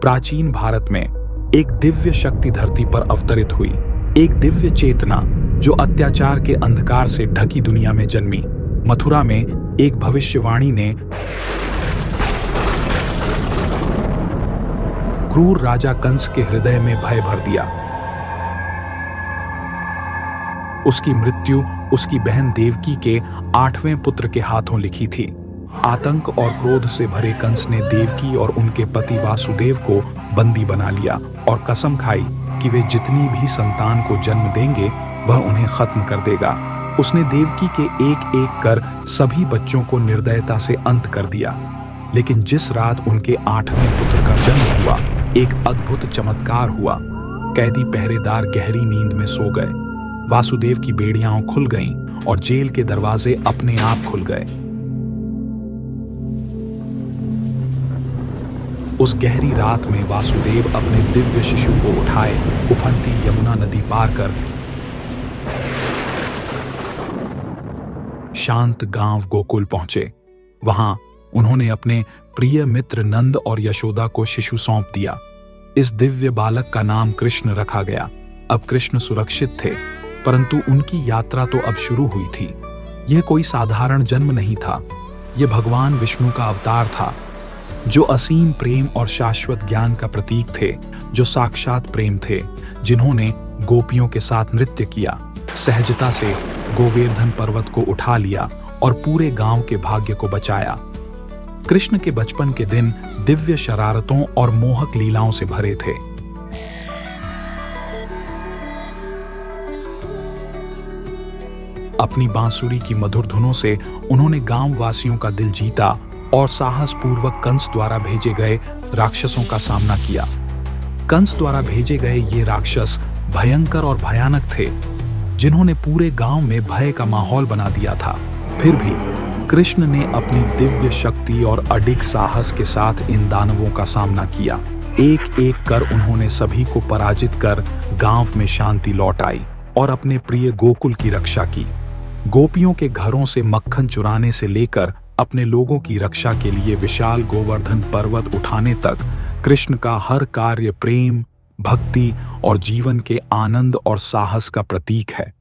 प्राचीन भारत में एक दिव्य शक्ति धरती पर अवतरित हुई, एक दिव्य चेतना जो अत्याचार के अंधकार से ढकी दुनिया में जन्मी। मथुरा में एक भविष्यवाणी ने क्रूर राजा कंस के हृदय में भय भर दिया। उसकी मृत्यु उसकी बहन देवकी के 8वें पुत्र के हाथों लिखी थी। आतंक और क्रोध से भरे कंस ने देवकी और उनके पति वासुदेव को बंदी बना लिया और कसम खाई कि वे जितनी भी संतान को जन्म देंगे वह उन्हें खत्म कर देगा। उसने देवकी के एक एक कर सभी बच्चों को निर्दयता से अंत कर दिया। लेकिन जिस रात उनके 8वें पुत्र का जन्म हुआ, एक अद्भुत चमत्कार हुआ। कैदी पहरेदार गहरी नींद में सो गए। वासुदेव की बेड़ियां खुल गईं और जेल के दरवाजे अपने आप खुल गए। उस गहरी रात में वासुदेव अपने दिव्य शिशु को उठाए उफनती यमुना नदी पार कर शांत गांव गोकुल पहुंचे। वहां उन्होंने अपने प्रिय मित्र नंद और यशोदा को शिशु सौंप दिया। इस दिव्य बालक का नाम कृष्ण रखा गया। अब कृष्ण सुरक्षित थे, परंतु उनकी यात्रा तो अब शुरू हुई थी। यह कोई साधारण जन्म नहीं था, यह भगवान विष्णु का अवतार था, जो असीम प्रेम और शाश्वत ज्ञान का प्रतीक थे, जो साक्षात प्रेम थे, जिन्होंने गोपियों के साथ नृत्य किया, सहजता से गोवर्धन पर्वत को उठा लिया और पूरे गांव के भाग्य को बचाया। कृष्ण के बचपन के दिन दिव्य शरारतों और मोहक लीलाओं से भरे थे। अपनी बांसुरी की मधुर धुनों से उन्होंने गांव वासियों का दिल जीता और साहस पूर्वक कंस द्वारा भेजे गए राक्षसों का सामना किया। कंस द्वारा भेजे गए ये राक्षस भयंकर और भयानक थे, जिन्होंने पूरे गांव में भय का माहौल बना दिया था। फिर भी कृष्ण ने अपनी दिव्य शक्ति और अडिग साहस के साथ इन दानवों का सामना किया। एक एक कर उन्होंने सभी को पराजित कर गांव में शांति लौट आई और अपने प्रिय गोकुल की रक्षा की। गोपियों के घरों से मक्खन चुराने से लेकर अपने लोगों की रक्षा के लिए विशाल गोवर्धन पर्वत उठाने तक कृष्ण का हर कार्य प्रेम, भक्ति और जीवन के आनंद और साहस का प्रतीक है।